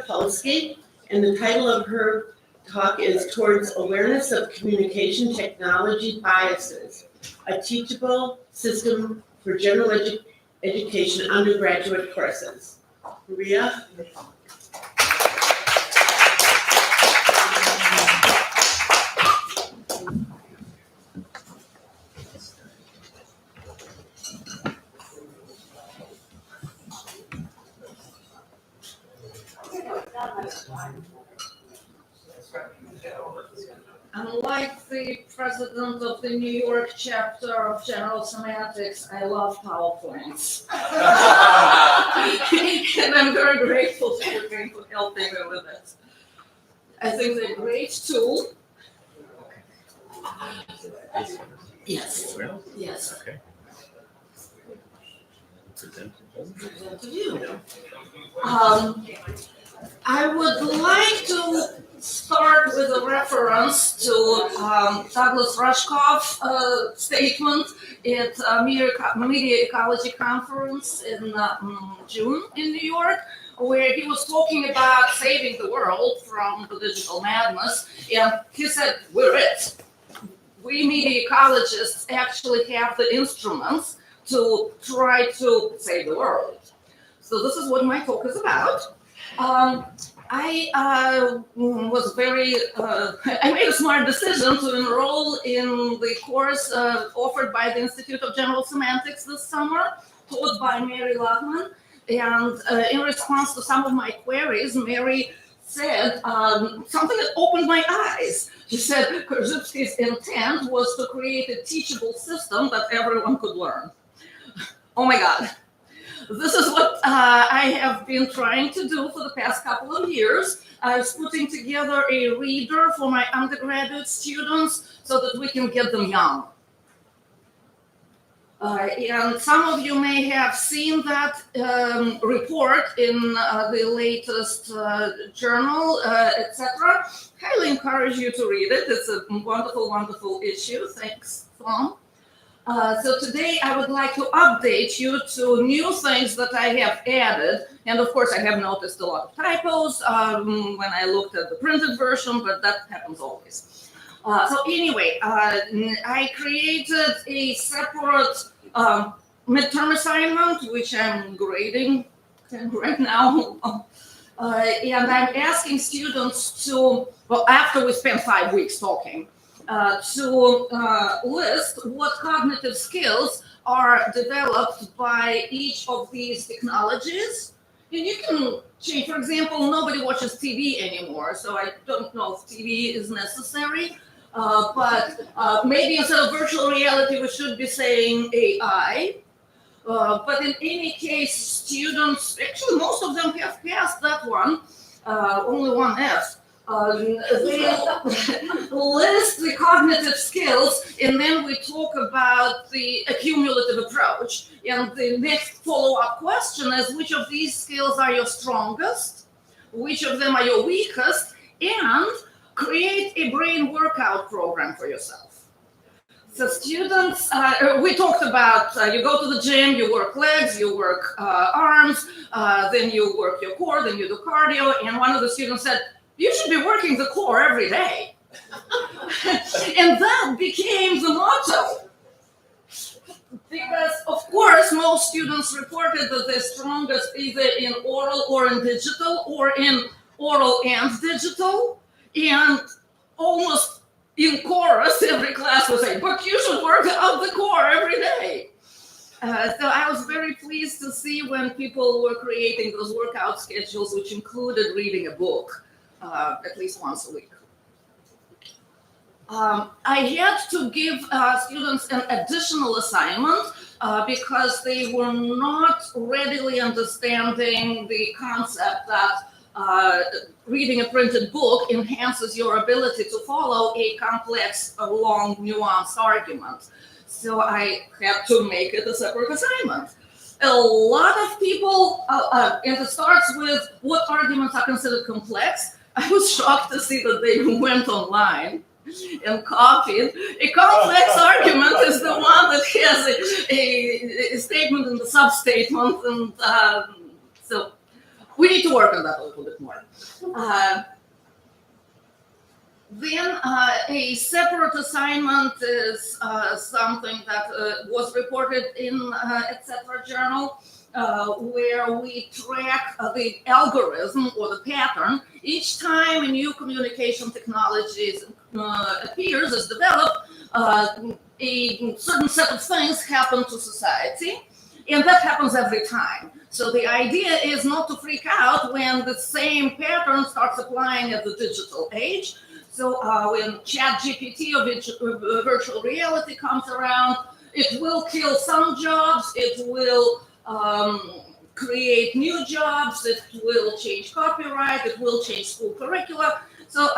Polski, and the title of her talk is Towards Awareness of Communication Technology Biases, a Teachable System for General Education Undergraduate Courses. Maria? Unlike the president of the New York chapter of General Semantics, I love PowerPoints. And I'm very grateful to you for helping me with it. I think they're a great tool. Yes. Yes. Okay. Present to you. I would like to start with a reference to Douglas Rushkoff's statement at Media Ecology Conference in June in New York, where he was talking about saving the world from the digital madness. And he said, we're it. We media ecologists actually have the instruments to try to save the world. So this is what my talk is about. I made a smart decision to enroll in the course offered by the Institute of General Semantics this summer, taught by Mary Lachman. And in response to some of my queries, Mary said something that opened my eyes. She said Korzybski's intent was to create a teachable system that everyone could learn. Oh my God. This is what I have been trying to do for the past couple of years. I was putting together a reader for my undergraduate students so that we can get them young. And some of you may have seen that report in the latest journal, etc. Highly encourage you to read it. It's a wonderful, wonderful issue. Thanks, Tom. So today I would like to update you to new things that I have added. And of course, I have noticed a lot of typos when I looked at the printed version, but that happens always. So anyway, I created a separate midterm assignment, which I'm grading right now. And I'm asking students to, well, after we spend 5 weeks talking, to list what cognitive skills are developed by each of these technologies. And you can change, for example, nobody watches TV anymore, so I don't know if TV is necessary, but maybe instead of virtual reality, we should be saying AI. But in any case, students, actually most of them have passed that one, only one F. They list the cognitive skills, and then we talk about the accumulative approach. And the next follow-up question is, which of these skills are your strongest? Which of them are your weakest? And create a brain workout program for yourself. So students, we talked about you go to the gym, you work legs, you work arms, then you work your core, then you do cardio. And one of the students said, you should be working the core every day. And that became the motto. Because, of course, most students reported that they're strongest either in oral or in digital, or in oral and digital. And almost in chorus, every class was saying, but you should work out the core every day. So I was very pleased to see when people were creating those workout schedules, which included reading a book. At least once a week. I had to give students an additional assignment because they were not readily understanding the concept that reading a printed book enhances your ability to follow a complex, long, nuanced argument. So I had to make it a separate assignment. A lot of people, and it starts with what arguments are considered complex. I was shocked to see that they went online and copied. A complex argument is the one that has a statement and a sub-statement, and so we need to work on that a little bit more. Then a separate assignment is something that was reported in Etc. journal, where we track the algorithm or the pattern. Each time a new communication technology appears, is developed, a certain set of things happen to society, and that happens every time. So the idea is not to freak out when the same pattern starts applying at the digital age. So when ChatGPT or virtual reality comes around, it will kill some jobs, it will create new jobs, it will change copyright, it will change school curricula. So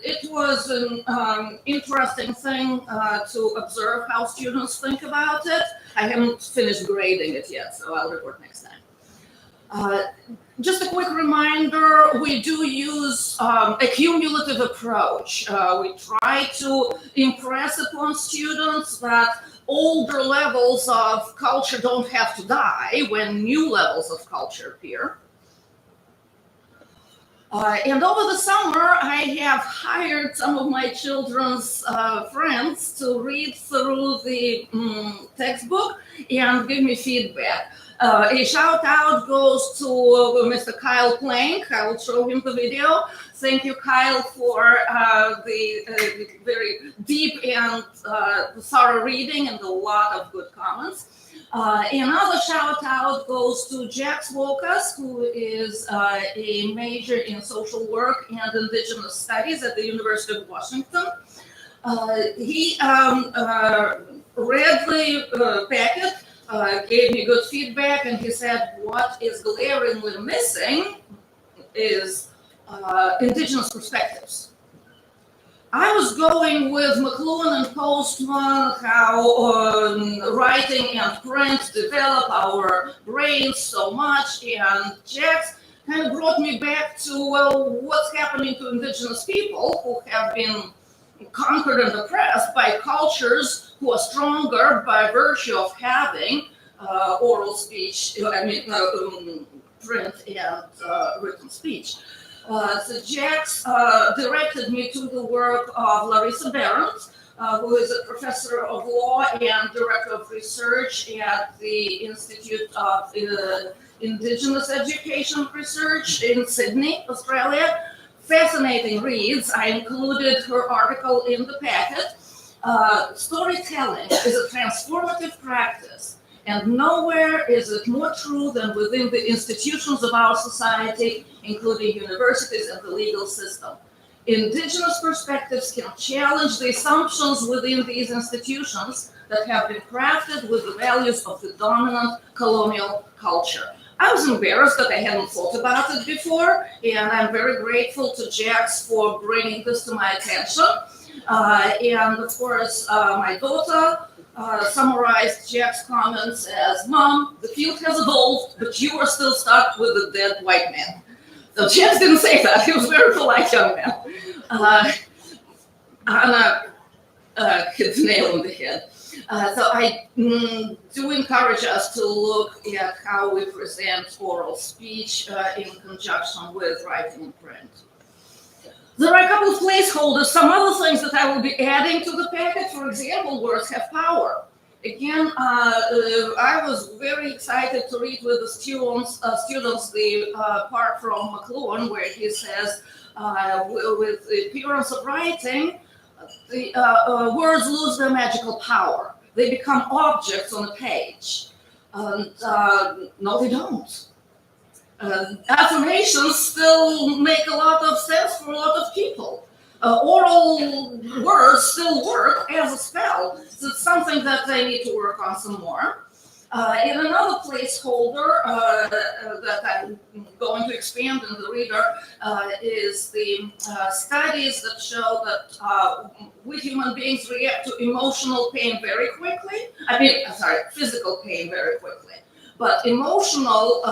it was an interesting thing to observe how students think about it. I haven't finished grading it yet, so I'll report next time. Just a quick reminder, we do use a cumulative approach. We try to impress upon students that older levels of culture don't have to die when new levels of culture appear. And over the summer, I have hired some of my children's friends to read through the textbook and give me feedback. A shout out goes to Mr. Kyle Plank. I will show him the video. Thank you, Kyle, for the very deep and thorough reading and a lot of good comments. Another shout out goes to Jax Wokas, who is a major in social work and indigenous studies at the University of Washington. He read the packet, gave me good feedback, and he said what is glaringly missing is indigenous perspectives. I was going with McLuhan and Postman, how writing and print develop our brains so much, and Jax kind of brought me back to, well, what's happening to indigenous people who have been conquered and oppressed by cultures who are stronger by virtue of having oral speech, print and written speech. So Jax directed me to the work of Larissa Behrens, who is a professor of law and director of research at the Institute of Indigenous Education Research in Sydney, Australia. Fascinating reads. I included her article in the packet. Storytelling is a transformative practice, and nowhere is it more true than within the institutions of our society, including universities and the legal system. Indigenous perspectives can challenge the assumptions within these institutions that have been crafted with the values of the dominant colonial culture. I was embarrassed that I hadn't thought about it before, and I'm very grateful to Jax for bringing this to my attention. And of course, my daughter summarized Jack's comments as, "Mom, the field has evolved, but you are still stuck with a dead white man." So Jack didn't say that. He was a very polite young man. Anna hit the nail on the head. So I do encourage us to look at how we present oral speech in conjunction with writing and print. There are a couple of placeholders, some other things that I will be adding to the packet. For example, words have power. Again, I was very excited to read with the students the part from McLuhan where he says, with the appearance of writing, the words lose their magical power. They become objects on a page. And no, they don't. Affirmations still make a lot of sense for a lot of people. Oral words still work as a spell. So it's something that they need to work on some more. In another placeholder that I'm going to expand in the reader is the studies that show that we human beings react to emotional pain very quickly. Physical pain very quickly. But emotional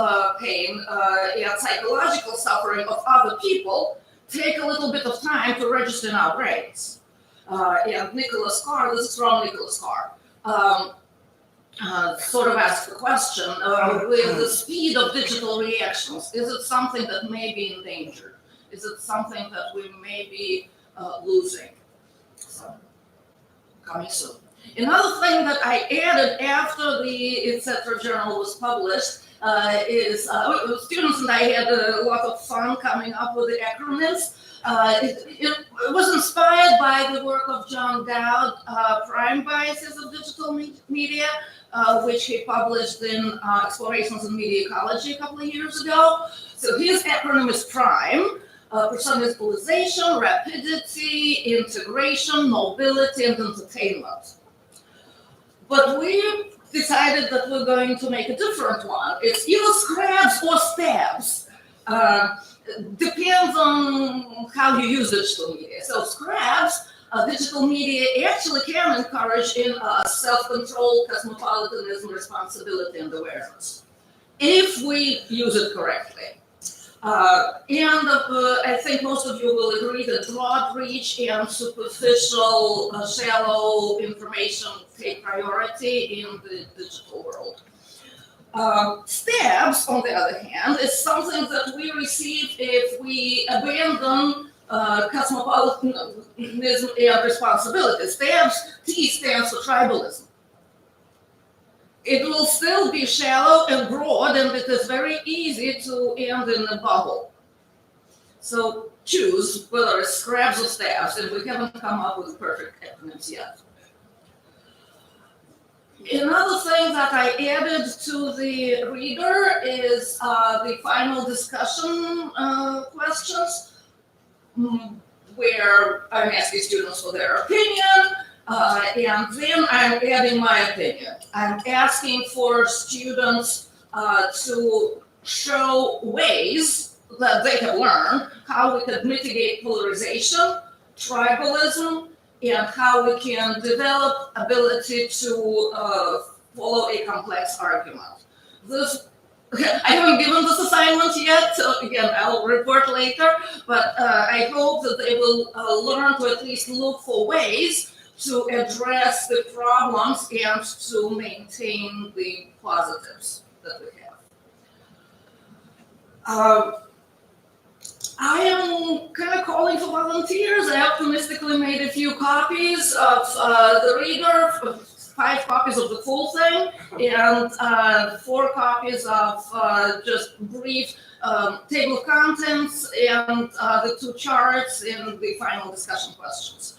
pain and psychological suffering of other people take a little bit of time to register in our brains. And Nicholas Carr, this is from Nicholas Carr, sort of asked the question, with the speed of digital reactions, is it something that may be endangered? Is it something that we may be losing? So, coming soon. Another thing that I added after the etc. journal was published is students and I had a lot of fun coming up with the acronyms. It was inspired by the work of John Dowd, Prime Biases of Digital Media, which he published in Explorations in Media Ecology a couple of years ago. So his acronym is PRIME. Personalization, rapidity, integration, mobility, and entertainment. But we decided that we're going to make a different one. It's either scrabs or stabs. Depends on how you use digital media. So scrabs, digital media actually can encourage in us self-control, cosmopolitanism, responsibility, and awareness, if we use it correctly. I think most of you will agree that broad reach and superficial, shallow information take priority in the digital world. Stabs, on the other hand, is something that we receive if we abandon cosmopolitanism and responsibility. Stabs, T stands for tribalism. It will still be shallow and broad, and it is very easy to end in a bubble. So choose whether it's scrabs or stabs, and we haven't come up with perfect acronyms yet. Another thing that I added to the reader is the final discussion questions, where I'm asking students for their opinion, and then I'm adding my opinion. I'm asking for students to show ways that they have learned how we could mitigate polarization, tribalism, and how we can develop ability to follow a complex argument. I haven't given this assignment yet, so again, I'll report later, but I hope that they will learn to at least look for ways to address the problems and to maintain the positives that we have. I am kind of calling for volunteers. I optimistically made a few copies of the reader, 5 copies of the full thing, and 4 copies of just brief table of contents and the 2 charts and the final discussion questions.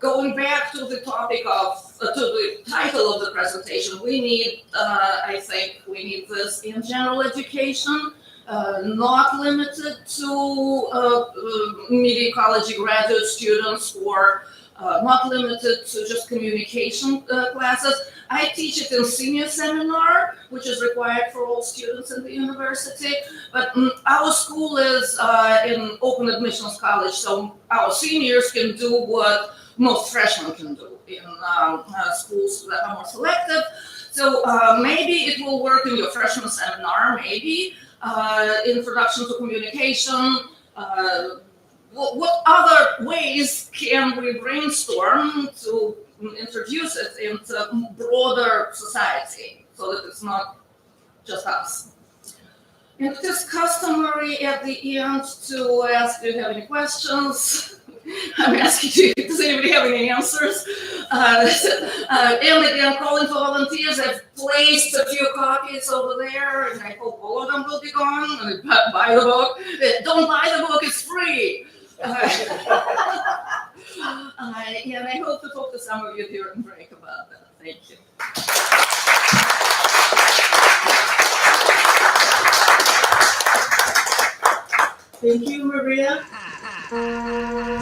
Going back to the topic of, to the title of the presentation, we need, I think, we need this in general education, not limited to media ecology graduate students or not limited to just communication classes. I teach it in senior seminar, which is required for all students in the university, but our school is in open admissions college, so our seniors can do what most freshmen can do in schools that are more selective. So maybe it will work in your freshman seminar, maybe. Introduction to communication. What other ways can we brainstorm to introduce it into broader society so that it's not just us? And it is customary at the end to ask, do you have any questions? I'm asking you, does anybody have any answers? And again, calling for volunteers. I've placed a few copies over there, and I hope all of them will be gone. Buy the book. Don't buy the book, it's free. And I hope to talk to some of you during break about that. Thank you. Thank you, Maria. Bye.